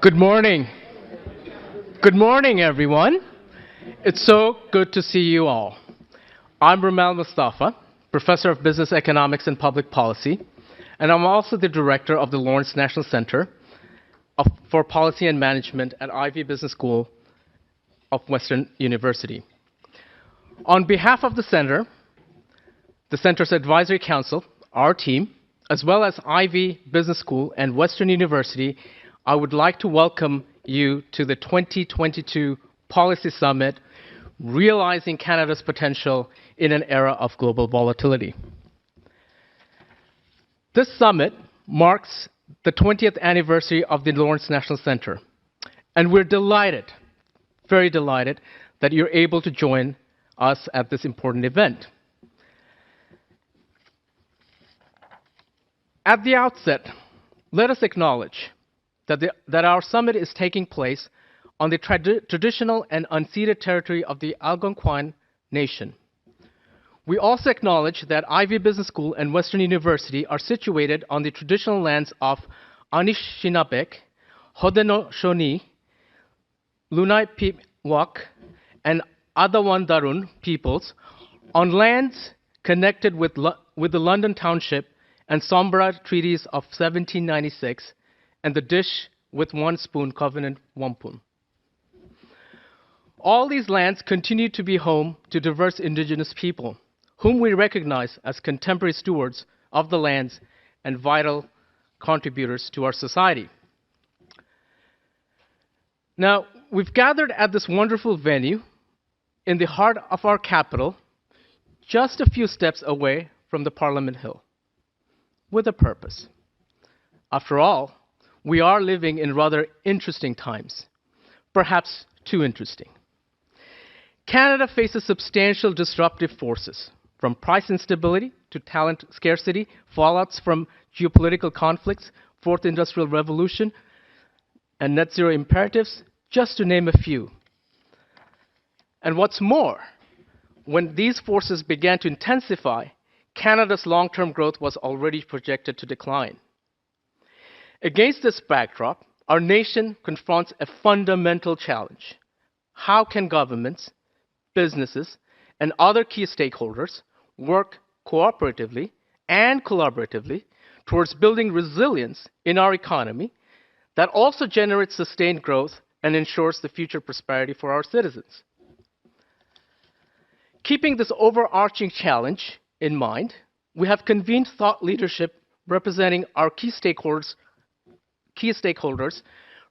Good morning. Good morning, everyone. It's so good to see you all. I'm Romel Mustafa, Professor of Business Economics and Public Policy, and I'm also the Director of the Lawrence National Center for Policy and Management at Ivy Business School of Western University. On behalf of the Center's Advisory Council, our team, as well as Ivy Business School and Western University, I would like to welcome you to the 2022 Policy Summit, Realizing Canada's Potential in an Era of Global Volatility. This summit marks the 20th anniversary of the Lawrence National Center, and we're delighted, very delighted, that you're able to join us at this important event. At the outset, let us acknowledge that our summit is taking place on the traditional and unceded territory of the Algonquin Nation. We also acknowledge that Ivy Business School and Western University are situated on the traditional lands of Anishinaabeg, Haudenosaunee, Lunaipiwak, and Adawandarun peoples on lands connected with the London Township and Sombra Treaties of 1796 and the Dish with One Spoon Covenant Wampum. All these lands continue to be home to diverse indigenous people, whom we recognize as contemporary stewards of the lands and vital contributors to our society. Now, we've gathered at this wonderful venue in the heart of our capital, just a few steps away from the Parliament Hill, with a purpose. After all, we are living in rather interesting times, perhaps too interesting. Canada faces substantial disruptive forces, from price instability to talent scarcity, fallouts from geopolitical conflicts, fourth industrial revolution, and net zero imperatives, just to name a few. And what's more, when these forces began to intensify, Canada's long-term growth was already projected to decline. Against this backdrop, our nation confronts a fundamental challenge. How can governments, businesses, and other key stakeholders work cooperatively and collaboratively towards building resilience in our economy that also generates sustained growth and ensures the future prosperity for our citizens? Keeping this overarching challenge in mind, we have convened thought leadership representing our key stakeholders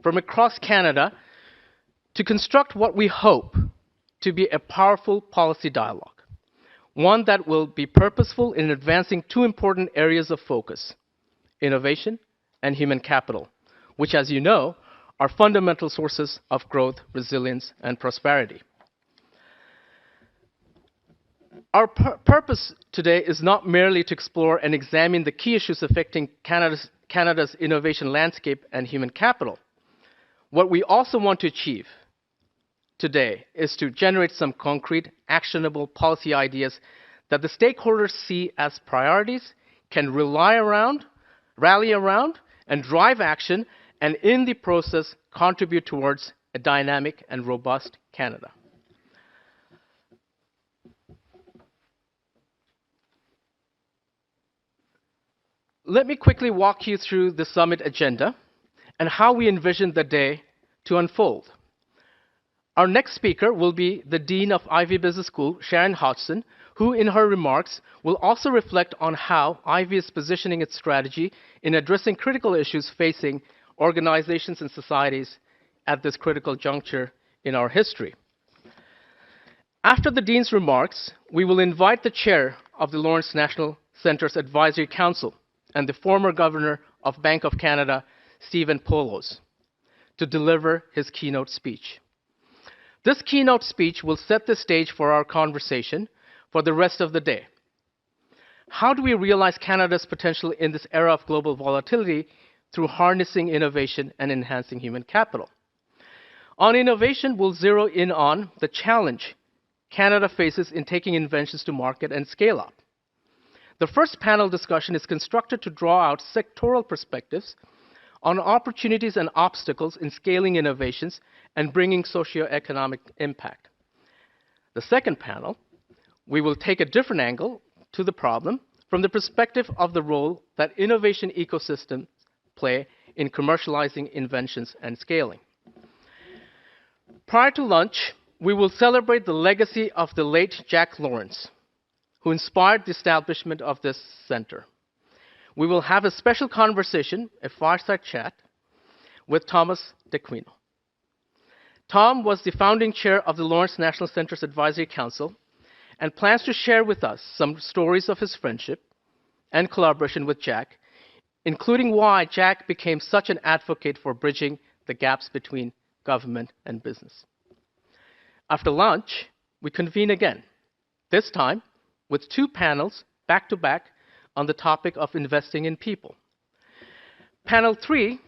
from across Canada to construct what we hope to be a powerful policy dialogue, one that will be purposeful in advancing two important areas of focus: innovation and human capital, which, as you know, are fundamental sources of growth, resilience, and prosperity. Our purpose today is not merely to explore and examine the key issues affecting Canada's innovation landscape and human capital. What we also want to achieve today is to generate some concrete, actionable policy ideas that the stakeholders see as priorities, can rally around, and drive action, and in the process contribute towards a dynamic and robust Canada. Let me quickly walk you through the summit agenda and how we envision the day to unfold. Our next speaker will be the Dean of Ivy Business School, Sharon Hodgson, who in her remarks will also reflect on how Ivy is positioning its strategy in addressing critical issues facing organizations and societies at this critical juncture in our history. After the Dean's remarks, we will invite the Chair of the Lawrence National Center's Advisory Council and the former Governor of Bank of Canada, Stephen Poloz, to deliver his keynote speech. This keynote speech will set the stage for our conversation for the rest of the day. How do we realize Canada's potential in this era of global volatility through harnessing innovation and enhancing human capital? On innovation, we'll zero in on the challenge Canada faces in taking inventions to market and scale up. The first panel discussion is constructed to draw out sectoral perspectives on opportunities and obstacles in scaling innovations and bringing socioeconomic impact. The second panel, we will take a different angle to the problem from the perspective of the role that innovation ecosystems play in commercializing inventions and scaling. Prior to lunch, we will celebrate the legacy of the late Jack Lawrence, who inspired the establishment of this center. We will have a special conversation, a fireside chat, with Thomas D'Aquino. Tom was the founding chair of the Lawrence National Center's Advisory Council and plans to share with us some stories of his friendship and collaboration with Jack, including why Jack became such an advocate for bridging the gaps between government and business. After lunch, we convene again, this time with two panels back to back on the topic of investing in people. Panel 3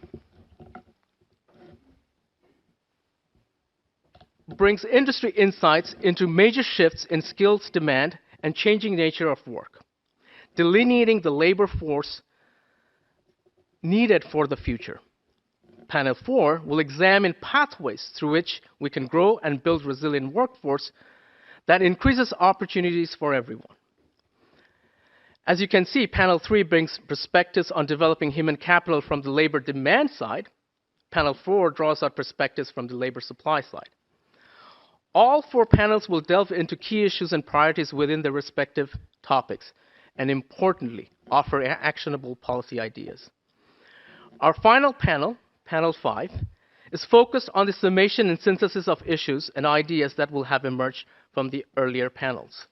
brings industry insights into major shifts in skills demand and changing nature of work, delineating the labor force needed for the future. Panel 4 will examine pathways through which we can grow and build resilient workforce that increases opportunities for everyone. As you can see, Panel 3 brings perspectives on developing human capital from the labor demand side. Panel 4 draws out perspectives from the labor supply side. All 4 panels will delve into key issues and priorities within their respective topics, and importantly, offer actionable policy ideas. Our final panel, Panel 5, is focused on the summation and synthesis of issues and ideas that will have emerged from the earlier panels.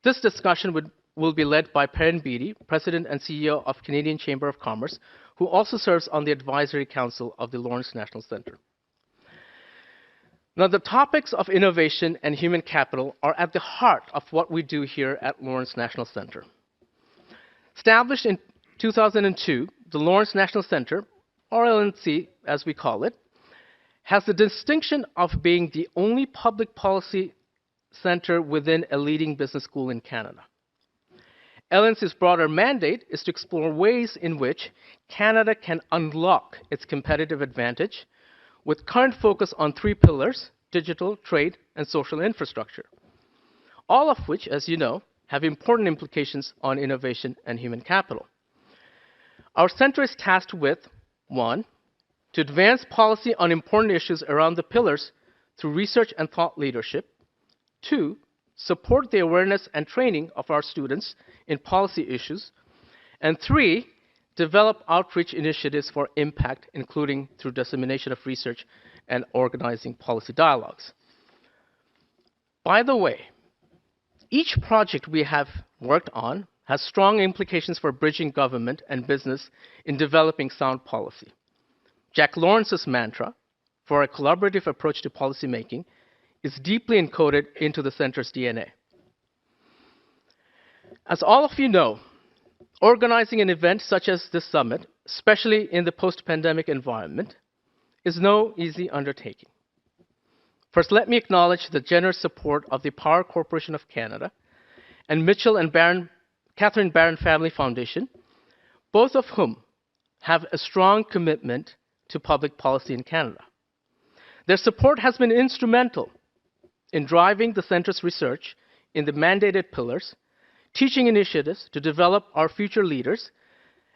This discussion will be led by Perrin Beatty, President and CEO of Canadian Chamber of Commerce, who also serves on the Advisory Council of the Lawrence National Center. Now, the topics of innovation and human capital are at the heart of what we do here at Lawrence National Center. Established in 2002, the Lawrence National Center, or LNC as we call it, has the distinction of being the only public policy center within a leading business school in Canada. LNC's broader mandate is to explore ways in which Canada can unlock its competitive advantage with current focus on 3 pillars: digital, trade, and social infrastructure, all of which, as you know, have important implications on innovation and human capital. Our center is tasked with, 1, to advance policy on important issues around the pillars through research and thought leadership. 2, support the awareness and training of our students in policy issues. And 3, develop outreach initiatives for impact, including through dissemination of research and organizing policy dialogues. By the way, each project we have worked on has strong implications for bridging government and business in developing sound policy. Jack Lawrence's mantra for a collaborative approach to policymaking is deeply encoded into the center's DNA. As all of you know, organizing an event such as this summit, especially in the post-pandemic environment, is no easy undertaking. First, let me acknowledge the generous support of the Power Corporation of Canada and Mitchell and Catherine Barron Family Foundation, both of whom have a strong commitment to public policy in Canada. Their support has been instrumental in driving the center's research in the mandated pillars, teaching initiatives to develop our future leaders,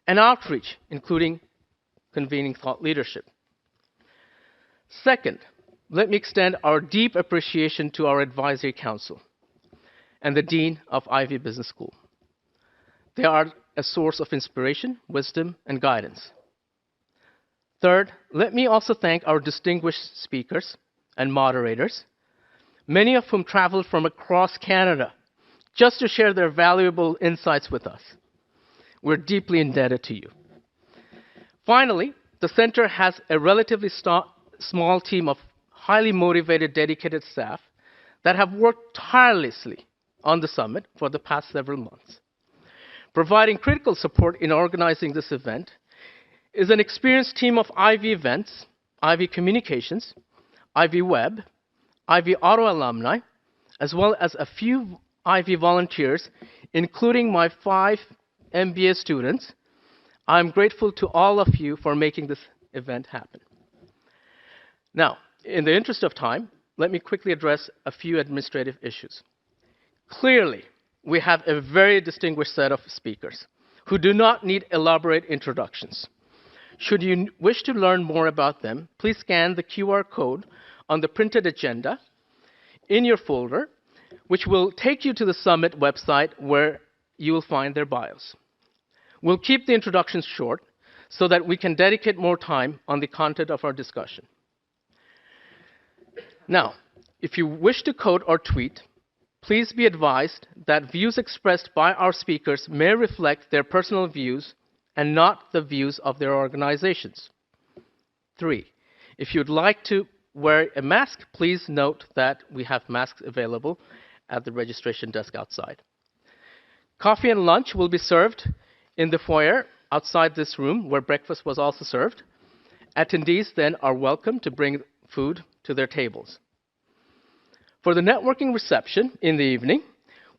and outreach, including convening thought leadership. Second, let me extend our deep appreciation to our Advisory Council and the Dean of Ivey Business School. They are a source of inspiration, wisdom, and guidance. Third, let me also thank our distinguished speakers and moderators, many of whom traveled from across Canada just to share their valuable insights with us. We're deeply indebted to you. Finally, the center has a relatively small team of highly motivated, dedicated staff that have worked tirelessly on the summit for the past several months. Providing critical support in organizing this event is an experienced team of Ivey Events, Ivey Communications, Ivey Web, Ivey Auto alumni, as well as a few Ivey volunteers, including my 5 MBA students, I'm grateful to all of you for making this event happen. Now, in the interest of time, let me quickly address a few administrative issues. Clearly, we have a very distinguished set of speakers who do not need elaborate introductions. Should you wish to learn more about them, please scan the QR code on the printed agenda in your folder, which will take you to the summit website where you will find their bios. We'll keep the introductions short so that we can dedicate more time on the content of our discussion. Now, if you wish to quote or tweet, please be advised that views expressed by our speakers may reflect their personal views and not the views of their organizations. 3, if you'd like to wear a mask, please note that we have masks available at the registration desk outside. Coffee and lunch will be served in the foyer outside this room, where breakfast was also served. Attendees then are welcome to bring food to their tables. For the networking reception in the evening,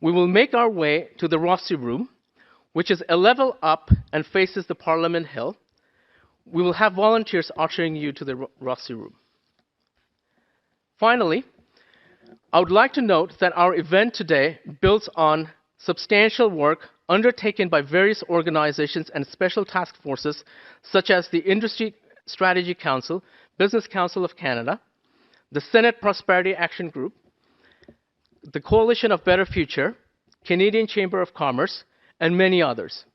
we will make our way to the Rossi Room, which is a level up and faces the Parliament Hill. We will have volunteers ushering you to the Rossi Room. Finally, I would like to note that our event today builds on substantial work undertaken by various organizations and special task forces, such as the Industry Strategy Council, Business Council of Canada, the Senate Prosperity Action Group, the Coalition of Better Future, Canadian Chamber of Commerce, and many others.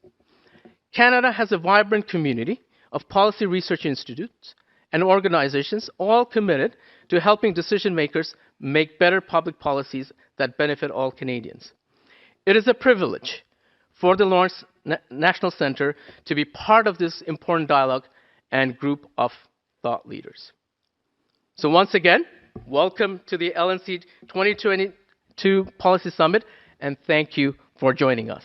Canada has a vibrant community of policy research institutes and organizations, all committed to helping decision makers make better public policies that benefit all Canadians. It is a privilege for the Lawrence National Centre to be part of this important dialogue and group of thought leaders. So once again, welcome to the LNC 2022 Policy Summit, and thank you for joining us.